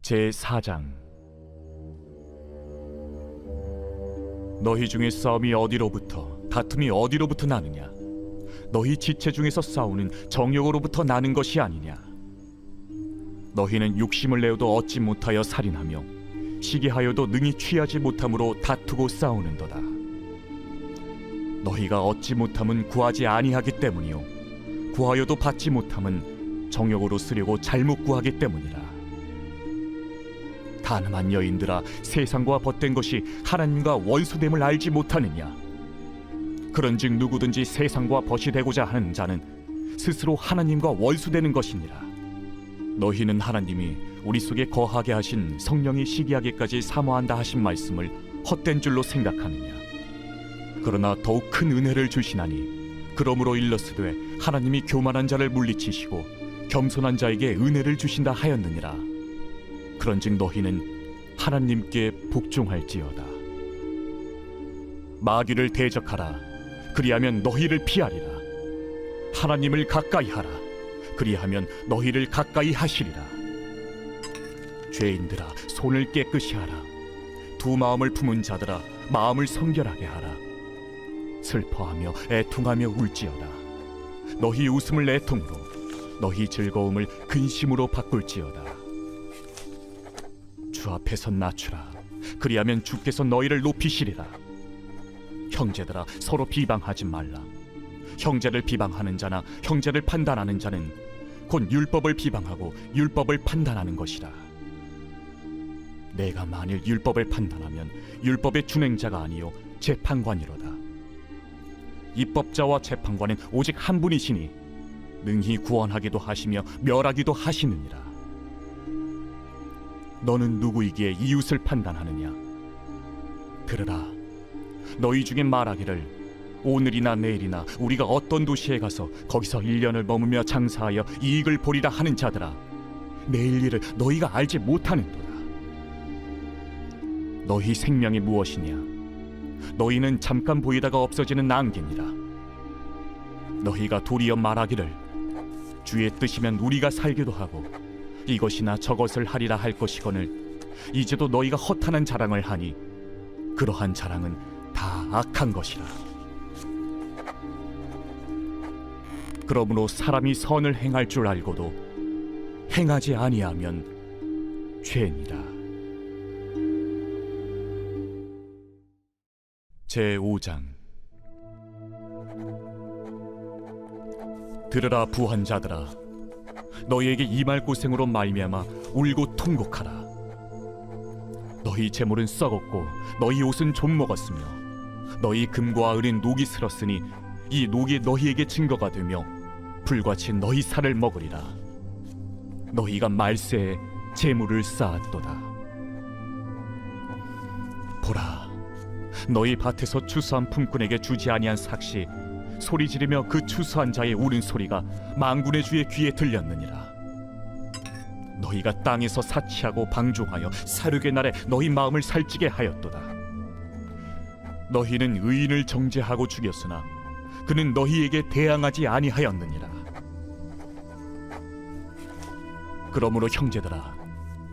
제4장. 너희 중에 싸움이 어디로부터, 다툼이 어디로부터 나느냐? 너희 지체 중에서 싸우는 정욕으로부터 나는 것이 아니냐? 너희는 욕심을 내어도 얻지 못하여 살인하며 시기하여도 능히 취하지 못함으로 다투고 싸우는도다. 너희가 얻지 못함은 구하지 아니하기 때문이요 구하여도 받지 못함은 정욕으로 쓰려고 잘못 구하기 때문이라. 가늠한 여인들아, 세상과 벗된 것이 하나님과 원수됨을 알지 못하느냐? 그런즉 누구든지 세상과 벗이 되고자 하는 자는 스스로 하나님과 원수되는 것이니라. 너희는 하나님이 우리 속에 거하게 하신 성령이 시기하기까지 사모한다 하신 말씀을 헛된 줄로 생각하느냐? 그러나 더욱 큰 은혜를 주시나니 그러므로 일렀으되 하나님이 교만한 자를 물리치시고 겸손한 자에게 은혜를 주신다 하였느니라. 그런즉 너희는 하나님께 복종할지어다. 마귀를 대적하라. 그리하면 너희를 피하리라. 하나님을 가까이 하라. 그리하면 너희를 가까이 하시리라. 죄인들아, 손을 깨끗이 하라. 두 마음을 품은 자들아, 마음을 성결하게 하라. 슬퍼하며 애통하며 울지어다. 너희 웃음을 애통으로, 너희 즐거움을 근심으로 바꿀지어다. 주 앞에서 낮추라. 그리하면 주께서 너희를 높이시리라. 형제들아, 서로 비방하지 말라. 형제를 비방하는 자나 형제를 판단하는 자는 곧 율법을 비방하고 율법을 판단하는 것이라. 내가 만일 율법을 판단하면 율법의 준행자가 아니요 재판관이로다. 입법자와 재판관은 오직 한 분이시니 능히 구원하기도 하시며 멸하기도 하시느니라. 너는 누구이기에 이웃을 판단하느냐? 들으라. 너희 중에 말하기를 오늘이나 내일이나 우리가 어떤 도시에 가서 거기서 1년을 머무며 장사하여 이익을 보리라 하는 자들아, 내일 일을 너희가 알지 못하는도다. 너희 생명이 무엇이냐? 너희는 잠깐 보이다가 없어지는 안개니라. 너희가 도리어 말하기를 주의 뜻이면 우리가 살기도 하고 이것이나 저것을 하리라 할 것이거늘 이제도 너희가 허탄한 자랑을 하니 그러한 자랑은 다 악한 것이라. 그러므로 사람이 선을 행할 줄 알고도 행하지 아니하면 죄니라. 제5장. 들으라 부한 자들아, 너희에게 임할 고생으로 말미암아 울고 통곡하라. 너희 재물은 썩었고 너희 옷은 좀 먹었으며 너희 금과 은은 녹이 슬었으니 이 녹이 너희에게 증거가 되며 불같이 너희 살을 먹으리라. 너희가 말세에 재물을 쌓았도다. 보라, 너희 밭에서 추수한 품꾼에게 주지 아니한 삭시 소리 지르며 그 추수한 자의 우는 소리가 만군의 주의 귀에 들렸느니라. 너희가 땅에서 사치하고 방종하여 사륙의 날에 너희 마음을 살찌게 하였도다. 너희는 의인을 정죄하고 죽였으나 그는 너희에게 대항하지 아니하였느니라. 그러므로 형제들아,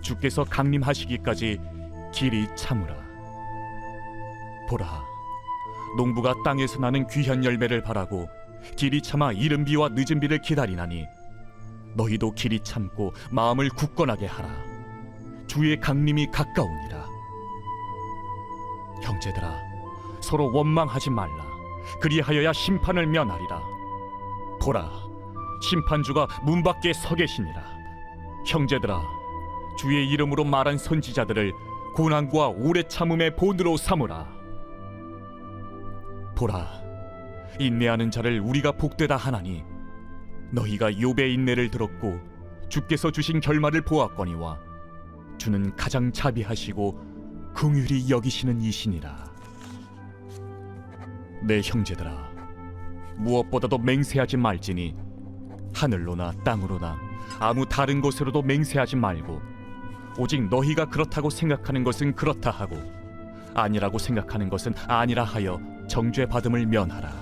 주께서 강림하시기까지 길이 참으라. 보라, 농부가 땅에서 나는 귀한 열매를 바라고 길이 참아 이른 비와 늦은 비를 기다리나니 너희도 길이 참고 마음을 굳건하게 하라. 주의 강림이 가까우니라. 형제들아, 서로 원망하지 말라. 그리하여야 심판을 면하리라. 보라, 심판주가 문 밖에 서 계시니라. 형제들아, 주의 이름으로 말한 선지자들을 고난과 오래 참음의 본으로 삼으라. 보라, 인내하는 자를 우리가 복되다 하나니 너희가 욥의 인내를 들었고 주께서 주신 결말을 보았거니와 주는 가장 자비하시고 긍휼히 여기시는 이시니라. 내 형제들아, 무엇보다도 맹세하지 말지니 하늘로나 땅으로나 아무 다른 곳으로도 맹세하지 말고 오직 너희가 그렇다고 생각하는 것은 그렇다 하고 아니라고 생각하는 것은 아니라 하여 정죄받음을 면하라.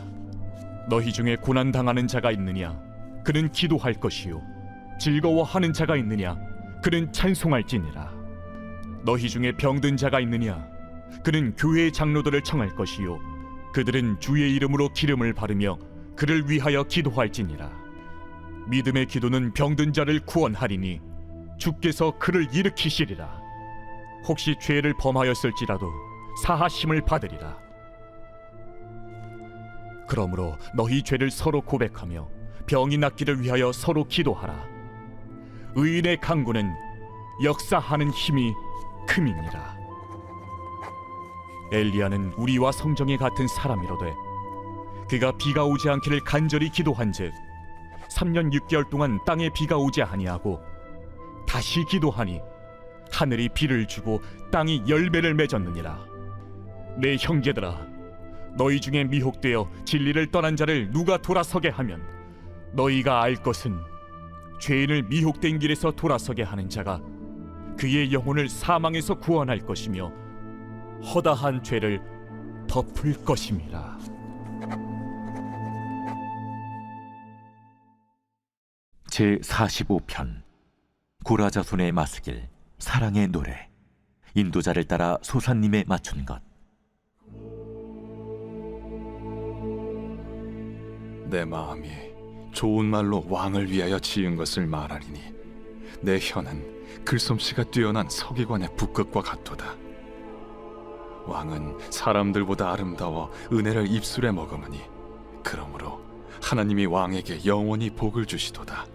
너희 중에 고난당하는 자가 있느냐? 그는 기도할 것이요 즐거워하는 자가 있느냐? 그는 찬송할지니라. 너희 중에 병든 자가 있느냐? 그는 교회의 장로들을 청할 것이요 그들은 주의 이름으로 기름을 바르며 그를 위하여 기도할지니라. 믿음의 기도는 병든 자를 구원하리니 주께서 그를 일으키시리라. 혹시 죄를 범하였을지라도 사하심을 받으리라. 그러므로 너희 죄를 서로 고백하며 병이 낫기를 위하여 서로 기도하라. 의인의 강구는 역사하는 힘이 큼이니라. 엘리야는 우리와 성정이 같은 사람이로되 그가 비가 오지 않기를 간절히 기도한즉 3년 6개월 동안 땅에 비가 오지 아니하고 다시 기도하니 하늘이 비를 주고 땅이 열매를 맺었느니라. 내 형제들아, 너희 중에 미혹되어 진리를 떠난 자를 누가 돌아서게 하면 너희가 알 것은 죄인을 미혹된 길에서 돌아서게 하는 자가 그의 영혼을 사망에서 구원할 것이며 허다한 죄를 덮을 것임이라. 제45편 고라자손의 마스길 사랑의 노래. 인도자를 따라 소사님에 맞춘 것. 내 마음이 좋은 말로 왕을 위하여 지은 것을 말하리니 내 혀는 글솜씨가 뛰어난 서기관의 북극과 같도다. 왕은 사람들보다 아름다워 은혜를 입술에 머금으니 그러므로 하나님이 왕에게 영원히 복을 주시도다.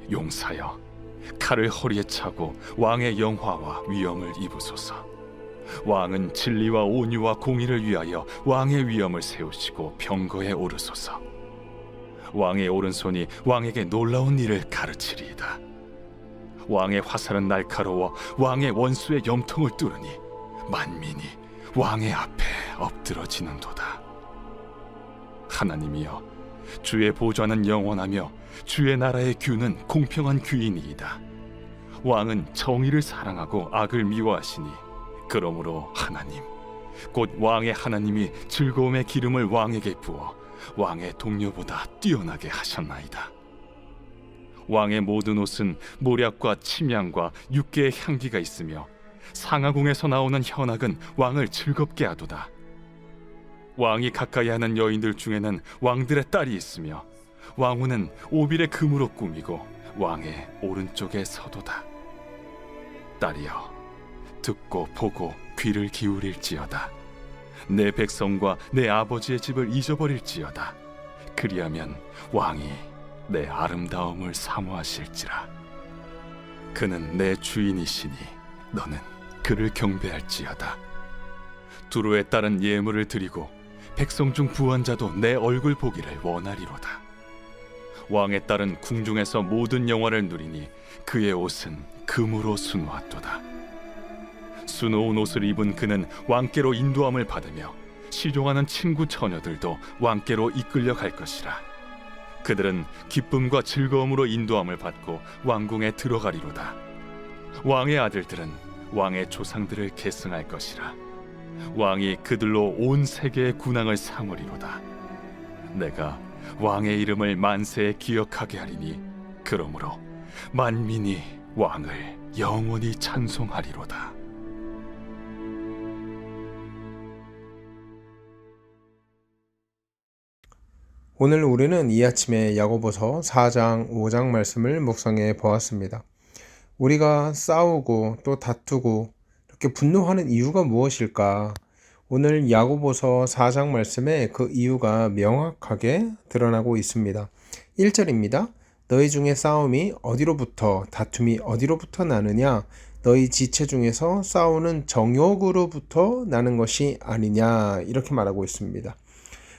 용사여, 칼을 허리에 차고 왕의 영화와 위엄을 입으소서. 왕은 진리와 온유와 공의를 위하여 왕의 위엄을 세우시고 병거에 오르소서. 왕의 오른손이 왕에게 놀라운 일을 가르치리이다. 왕의 화살은 날카로워 왕의 원수의 염통을 뚫으니 만민이 왕의 앞에 엎드러지는도다. 하나님이여, 주의 보좌는 영원하며 주의 나라의 규는 공평한 규이니이다. 왕은 정의를 사랑하고 악을 미워하시니 그러므로 하나님, 곧 왕의 하나님이 즐거움의 기름을 왕에게 부어 왕의 동료보다 뛰어나게 하셨나이다. 왕의 모든 옷은 모략과 침향과 육개의 향기가 있으며 상하궁에서 나오는 현악은 왕을 즐겁게 하도다. 왕이 가까이 하는 여인들 중에는 왕들의 딸이 있으며 왕후는 오빌의 금으로 꾸미고 왕의 오른쪽에 서도다. 딸이여, 듣고 보고 귀를 기울일지어다. 내 백성과 내 아버지의 집을 잊어버릴지어다. 그리하면 왕이 내 아름다움을 사모하실지라. 그는 내 주인이시니 너는 그를 경배할지어다. 두루에 따른 예물을 드리고 백성 중 부한 자도 내 얼굴 보기를 원하리로다. 왕의 딸은 궁중에서 모든 영화를 누리니 그의 옷은 금으로 수놓았도다. 수놓은 옷을 입은 그는 왕께로 인도함을 받으며 시종하는 친구 처녀들도 왕께로 이끌려 갈 것이라. 그들은 기쁨과 즐거움으로 인도함을 받고 왕궁에 들어가리로다. 왕의 아들들은 왕의 조상들을 계승할 것이라. 왕이 그들로 온 세계의 군왕을 삼으리로다. 내가 왕의 이름을 만세에 기억하게 하리니 그러므로 만민이 왕을 영원히 찬송하리로다. 오늘 우리는 이 아침에 야고보서 4장, 5장 말씀을 묵상해 보았습니다. 우리가 싸우고 또 다투고 이렇게 분노하는 이유가 무엇일까? 오늘 야고보서 4장 말씀에 그 이유가 명확하게 드러나고 있습니다. 1절입니다. 너희 중에 싸움이 어디로부터, 다툼이 어디로부터 나느냐? 너희 지체 중에서 싸우는 정욕으로부터 나는 것이 아니냐? 이렇게 말하고 있습니다.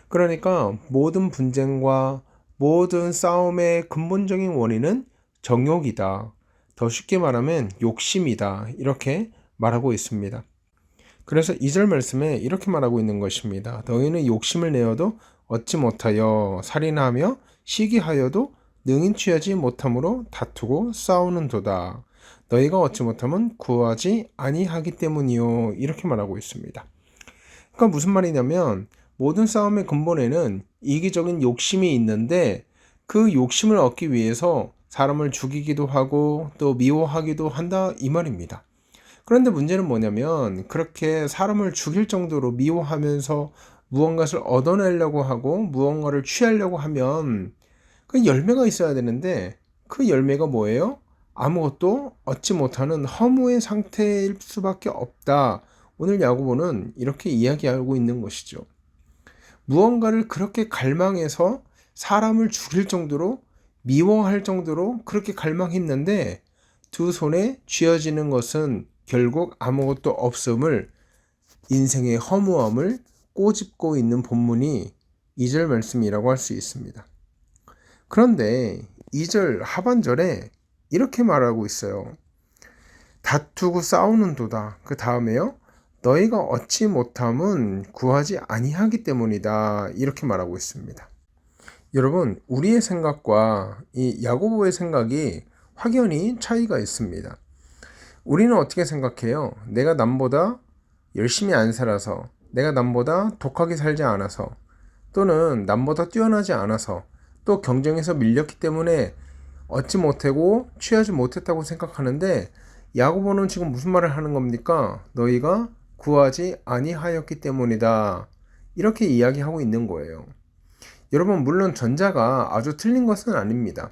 그러니까 모든 분쟁과 모든 싸움의 근본적인 원인은 정욕이다. 더 쉽게 말하면 욕심이다. 이렇게 말하고 있습니다. 그래서 2절 말씀에 이렇게 말하고 있는 것입니다. 너희는 욕심을 내어도 얻지 못하여 살인하며 시기하여도 능히 취하지 못함으로 다투고 싸우는도다. 너희가 얻지 못하면 구하지 아니하기 때문이요. 이렇게 말하고 있습니다. 그러니까 무슨 말이냐면 모든 싸움의 근본에는 이기적인 욕심이 있는데 그 욕심을 얻기 위해서 사람을 죽이기도 하고 또 미워하기도 한다 이 말입니다. 그런데 문제는 뭐냐면 그렇게 사람을 죽일 정도로 미워하면서 무언가를 얻어내려고 하고 무언가를 취하려고 하면 그 열매가 있어야 되는데 그 열매가 뭐예요? 아무것도 얻지 못하는 허무의 상태일 수밖에 없다. 오늘 야고보는 이렇게 이야기하고 있는 것이죠. 무언가를 그렇게 갈망해서 사람을 죽일 정도로 미워할 정도로 그렇게 갈망했는데 두 손에 쥐어지는 것은 결국 아무것도 없음을, 인생의 허무함을 꼬집고 있는 본문이 2절 말씀이라고 할 수 있습니다. 그런데 2절 하반절에 이렇게 말하고 있어요. 다투고 싸우는도다. 그 다음에요. 너희가 얻지 못함은 구하지 아니하기 때문이다. 이렇게 말하고 있습니다. 여러분, 우리의 생각과 이 야고보의 생각이 확연히 차이가 있습니다. 우리는 어떻게 생각해요? 내가 남보다 열심히 안 살아서, 내가 남보다 독하게 살지 않아서, 또는 남보다 뛰어나지 않아서, 또 경쟁에서 밀렸기 때문에 얻지 못하고 취하지 못했다고 생각하는데, 야고보는 지금 무슨 말을 하는 겁니까? 너희가 구하지 아니하였기 때문이다. 이렇게 이야기하고 있는 거예요. 여러분, 물론 전자가 아주 틀린 것은 아닙니다.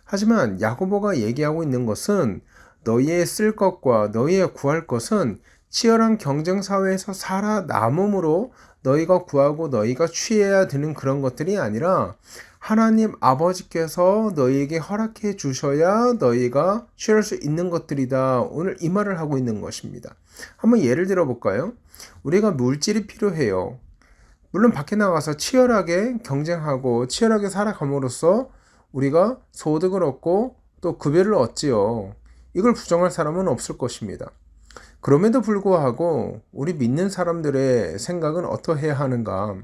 하지만 야고보가 얘기하고 있는 것은 너희의 쓸 것과 너희의 구할 것은 치열한 경쟁 사회에서 살아남음으로 너희가 구하고 너희가 취해야 되는 그런 것들이 아니라 하나님 아버지께서 너희에게 허락해 주셔야 너희가 취할 수 있는 것들이다. 오늘 이 말을 하고 있는 것입니다. 한번 예를 들어 볼까요? 우리가 물질이 필요해요. 물론 밖에 나가서 치열하게 경쟁하고 치열하게 살아감으로써 우리가 소득을 얻고 또 급여를 얻지요. 이걸 부정할 사람은 없을 것입니다. 그럼에도 불구하고 우리 믿는 사람들의 생각은 어떠해야 하는가?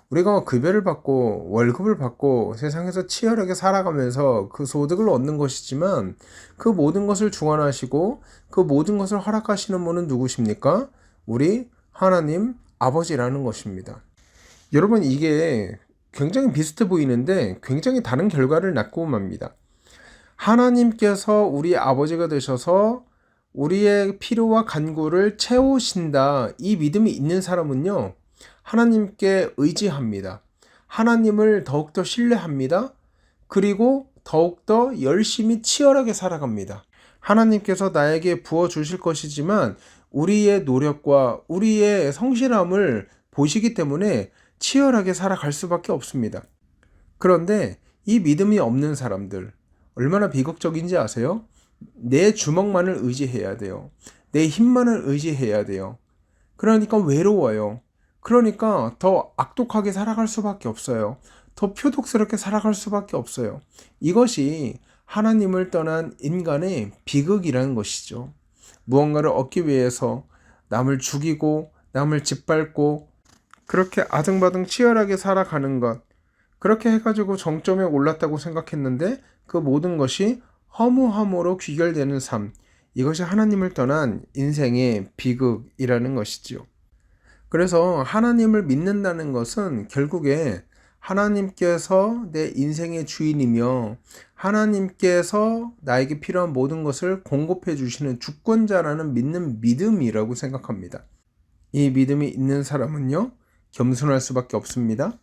우리가 급여를 받고 월급을 받고 세상에서 치열하게 살아가면서 그 소득을 얻는 것이지만 그 모든 것을 주관하시고 그 모든 것을 허락하시는 분은 누구십니까? 우리 하나님 아버지라는 것입니다. 여러분, 이게 굉장히 비슷해 보이는데 굉장히 다른 결과를 낳고 맙니다. 하나님께서 우리 아버지가 되셔서 우리의 필요와 간구를 채우신다. 이 믿음이 있는 사람은요, 하나님께 의지합니다. 하나님을 더욱더 신뢰합니다. 그리고 더욱더 열심히 치열하게 살아갑니다. 하나님께서 나에게 부어주실 것이지만 우리의 노력과 우리의 성실함을 보시기 때문에 치열하게 살아갈 수밖에 없습니다. 그런데 이 믿음이 없는 사람들, 얼마나 비극적인지 아세요? 내 주먹만을 의지해야 돼요. 내 힘만을 의지해야 돼요. 그러니까 외로워요. 그러니까 더 악독하게 살아갈 수밖에 없어요. 더 표독스럽게 살아갈 수밖에 없어요. 이것이 하나님을 떠난 인간의 비극이라는 것이죠. 무언가를 얻기 위해서 남을 죽이고 남을 짓밟고 그렇게 아등바등 치열하게 살아가는 것, 그렇게 해가지고 정점에 올랐다고 생각했는데 그 모든 것이 허무함으로 귀결되는 삶, 이것이 하나님을 떠난 인생의 비극이라는 것이지요. 그래서 하나님을 믿는다는 것은 결국에 하나님께서 내 인생의 주인이며 하나님께서 나에게 필요한 모든 것을 공급해 주시는 주권자라는 믿는 믿음이라고 생각합니다. 이 믿음이 있는 사람은요, 겸손할 수밖에 없습니다.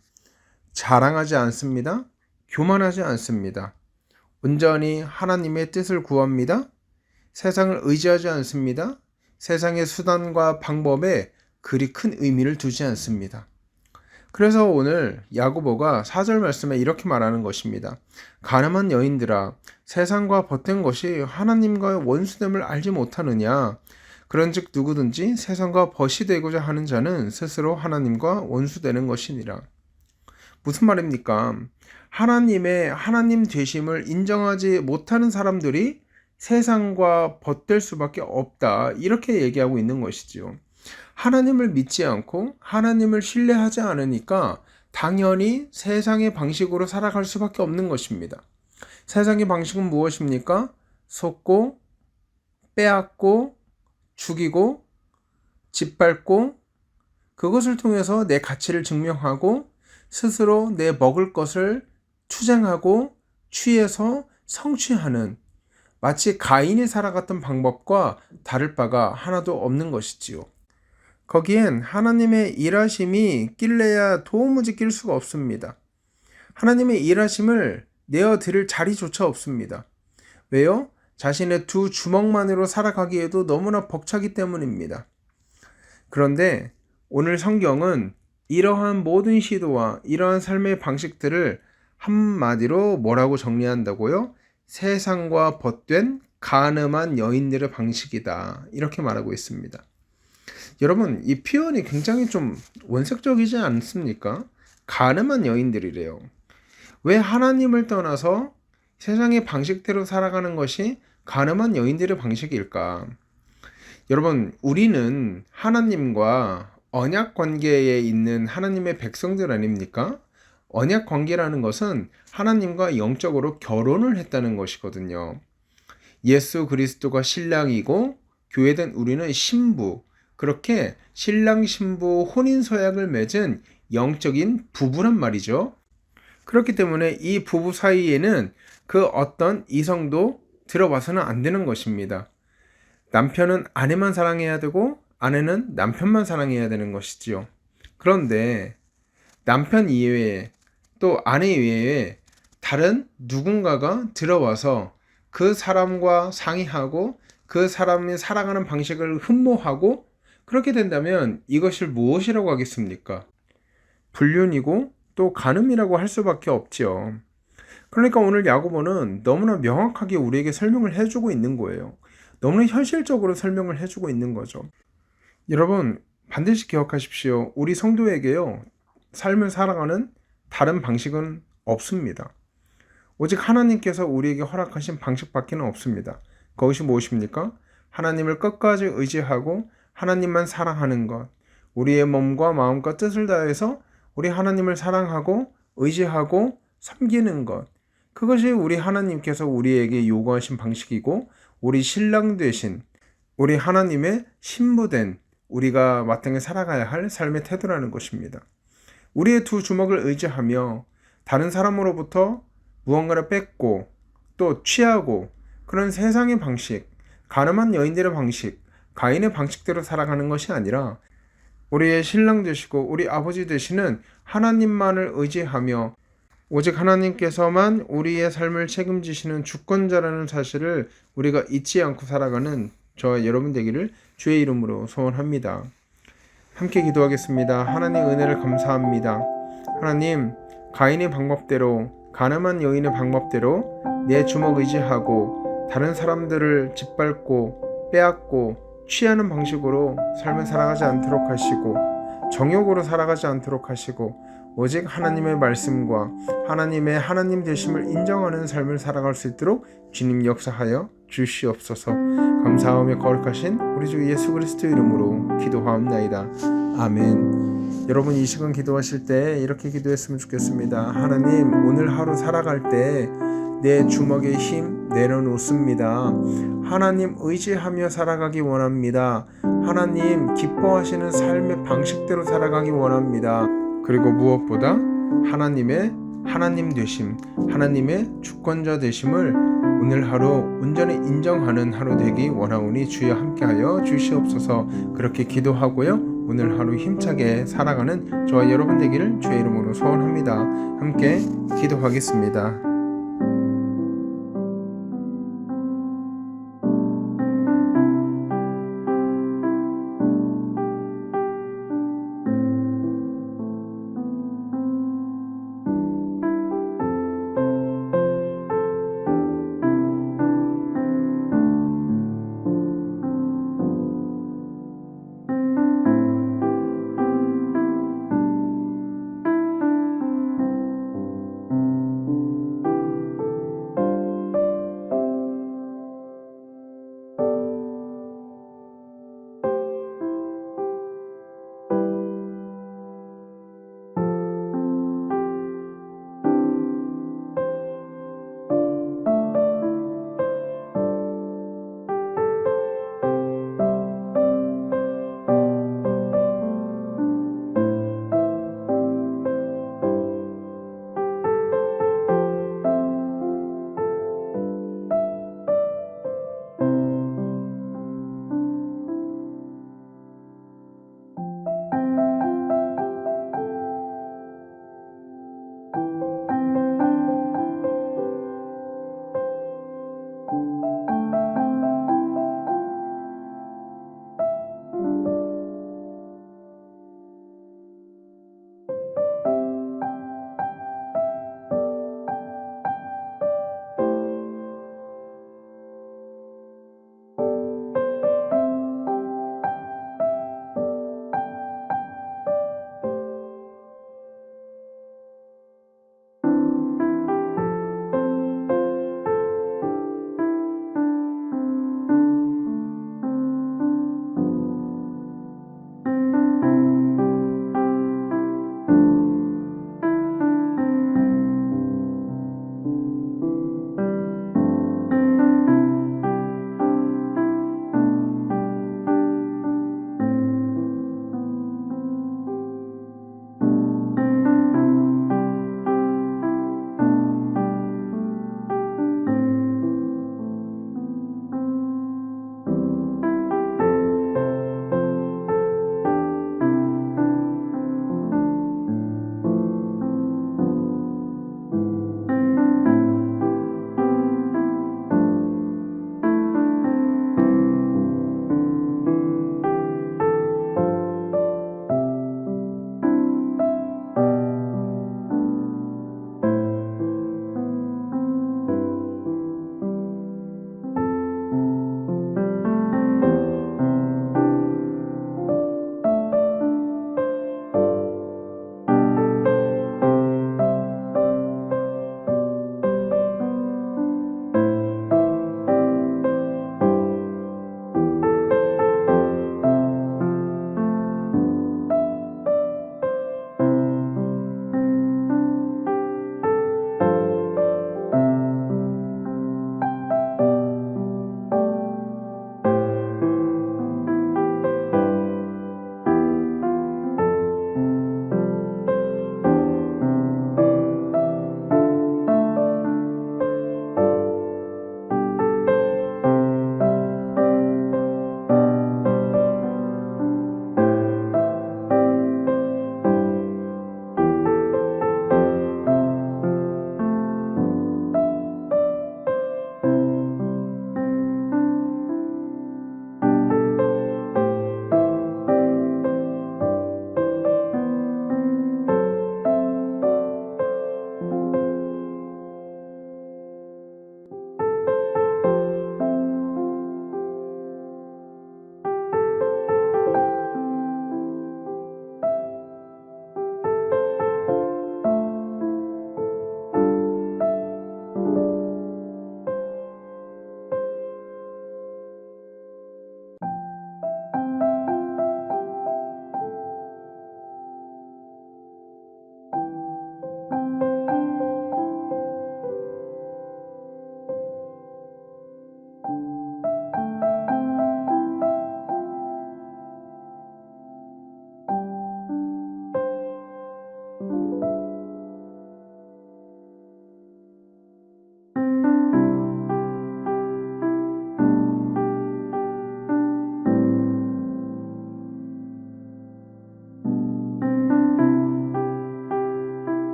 자랑하지 않습니다. 교만하지 않습니다. 온전히 하나님의 뜻을 구합니다. 세상을 의지하지 않습니다. 세상의 수단과 방법에 그리 큰 의미를 두지 않습니다. 그래서 오늘 야고보가 4절 말씀에 이렇게 말하는 것입니다. 가늠한 여인들아, 세상과 벗된 것이 하나님과의 원수됨을 알지 못하느냐? 그런즉 누구든지 세상과 벗이 되고자 하는 자는 스스로 하나님과 원수되는 것이니라. 무슨 말입니까? 하나님의 하나님 되심을 인정하지 못하는 사람들이 세상과 벗될 수밖에 없다. 이렇게 얘기하고 있는 것이지요. 하나님을 믿지 않고 하나님을 신뢰하지 않으니까 당연히 세상의 방식으로 살아갈 수밖에 없는 것입니다. 세상의 방식은 무엇입니까? 속고, 빼앗고, 죽이고, 짓밟고, 그것을 통해서 내 가치를 증명하고 스스로 내 먹을 것을 투쟁하고 취해서 성취하는, 마치 가인이 살아갔던 방법과 다를 바가 하나도 없는 것이지요. 거기엔 하나님의 일하심이 낄래야 도무지 낄 수가 없습니다. 하나님의 일하심을 내어드릴 자리조차 없습니다. 왜요? 자신의 두 주먹만으로 살아가기에도 너무나 벅차기 때문입니다. 그런데 오늘 성경은 이러한 모든 시도와 이러한 삶의 방식들을 한마디로 뭐라고 정리한다고요? 세상과 벗된 간음한 여인들의 방식이다. 이렇게 말하고 있습니다. 여러분, 이 표현이 굉장히 좀 원색적이지 않습니까? 간음한 여인들이래요. 왜 하나님을 떠나서 세상의 방식대로 살아가는 것이 간음한 여인들의 방식일까? 여러분, 우리는 하나님과 언약 관계에 있는 하나님의 백성들 아닙니까? 언약 관계라는 것은 하나님과 영적으로 결혼을 했다는 것이거든요. 예수 그리스도가 신랑이고 교회된 우리는 신부, 그렇게 신랑 신부 혼인 서약을 맺은 영적인 부부란 말이죠. 그렇기 때문에 이 부부 사이에는 그 어떤 이성도 들어와서는 안 되는 것입니다. 남편은 아내만 사랑해야 되고 아내는 남편만 사랑해야 되는 것이지요. 그런데 남편 이외에 또 아내 이외에 다른 누군가가 들어와서 그 사람과 상의하고 그 사람이 살아가는 방식을 흠모하고 그렇게 된다면 이것을 무엇이라고 하겠습니까? 불륜이고 또 간음이라고 할 수밖에 없지요. 그러니까 오늘 야고보는 너무나 명확하게 우리에게 설명을 해주고 있는 거예요. 너무나 현실적으로 설명을 해주고 있는 거죠. 여러분, 반드시 기억하십시오. 우리 성도에게요, 삶을 살아가는 다른 방식은 없습니다. 오직 하나님께서 우리에게 허락하신 방식밖에 없습니다. 그것이 무엇입니까? 하나님을 끝까지 의지하고 하나님만 사랑하는 것, 우리의 몸과 마음과 뜻을 다해서 우리 하나님을 사랑하고 의지하고 섬기는 것, 그것이 우리 하나님께서 우리에게 요구하신 방식이고 우리 신랑 되신 우리 하나님의 신부된 우리가 마땅히 살아가야 할 삶의 태도라는 것입니다. 우리의 두 주먹을 의지하며 다른 사람으로부터 무언가를 뺏고 또 취하고 그런 세상의 방식, 간음한 여인들의 방식, 가인의 방식대로 살아가는 것이 아니라 우리의 신랑 되시고 우리 아버지 되시는 하나님만을 의지하며 오직 하나님께서만 우리의 삶을 책임지시는 주권자라는 사실을 우리가 잊지 않고 살아가는 저와 여러분 되기를 주의 이름으로 소원합니다. 함께 기도하겠습니다. 하나님 은혜를 감사합니다. 하나님, 가인의 방법대로, 가늠한 여인의 방법대로 내 주먹 의지하고 다른 사람들을 짓밟고 빼앗고 취하는 방식으로 삶을 살아가지 않도록 하시고 정욕으로 살아가지 않도록 하시고 오직 하나님의 말씀과 하나님의 하나님 되심을 인정하는 삶을 살아갈 수 있도록 주님 역사하여 주시옵소서. 감사하며 거룩하신 우리 주 예수 그리스도 이름으로 기도하옵나이다. 아멘. 여러분, 이 시간 기도하실 때 이렇게 기도했으면 좋겠습니다. 하나님, 오늘 하루 살아갈 때 내 주먹의 힘 내려놓습니다. 하나님 의지하며 살아가기 원합니다. 하나님 기뻐하시는 삶의 방식대로 살아가기 원합니다. 그리고 무엇보다 하나님의 하나님 되심, 하나님의 주권자 되심을 오늘 하루 온전히 인정하는 하루 되기 원하오니 주여 함께하여 주시옵소서. 그렇게 기도하고요, 오늘 하루 힘차게 살아가는 저와 여러분 되기를 주의 이름으로 소원합니다. 함께 기도하겠습니다.